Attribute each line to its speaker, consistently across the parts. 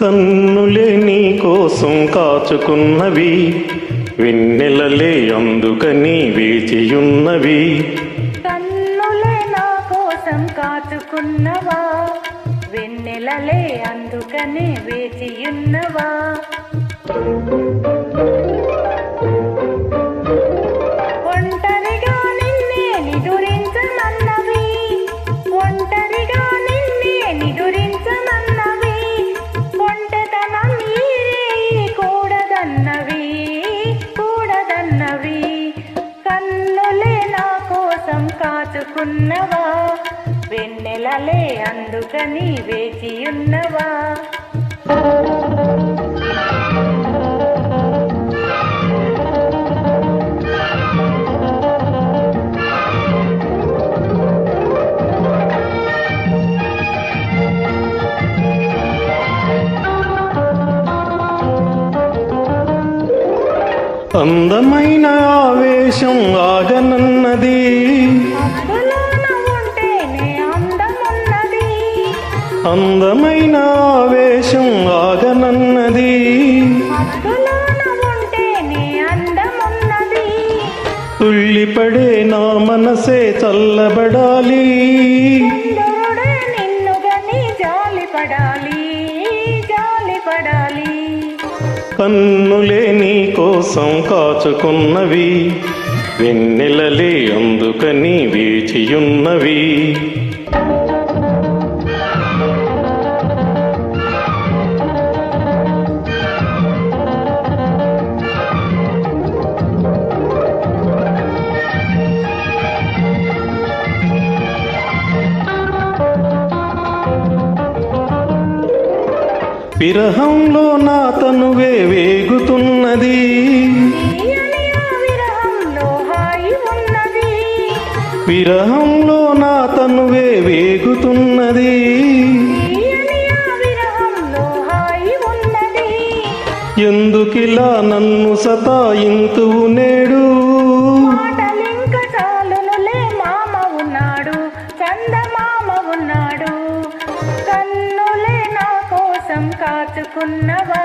Speaker 1: కన్నులే నీ కోసం కాచుకున్నవి, వెన్నెలలే అందుకని వేచియున్నవి.
Speaker 2: కన్నులే నా కోసం కాచుకున్నవా, వెన్నెలలే అందుకని వేచియున్నవా. ఒంటరిగా నిన్నే నిదురించమన్నవి, ఒంటరిగా నిన్నే నిదురించమన్నవి, ఒంటెతనం ఈ కూడదన్నవి, కూడదన్నవి. కన్నులే నా కోసం కాచుకున్నవా, వెన్నెలలే అందుకని వేచియున్నవా.
Speaker 1: అందమైన ఆవేశం ఆగనన్నది, అందమైన ఆవేశం ఆగనన్నది. తుళ్ళిపడే నా మనసే చల్లబడాలి,
Speaker 2: నిన్నుగని జాలిపడాలి, జాలిపడాలి.
Speaker 1: కన్నులే నీ కోసం కాచుకున్నవి, వెన్నెలలే అందుకని వేచియున్నవి. విరహంలో నా తనువే వేగుతున్నది, విరహంలో నా తనువే వేగుతున్నది. ఎందుకిలా నన్ను సతాయింతువు నేడు,
Speaker 2: కాచుకున్నవా,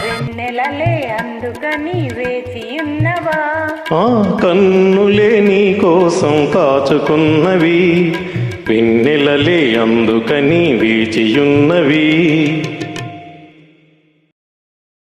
Speaker 2: వెన్నెలలే అందుకని వేచియున్నవా.
Speaker 1: కన్నులే నీ కోసం కాచుకున్నవి, వెన్నెలలే అందుకని వేచియున్నవి.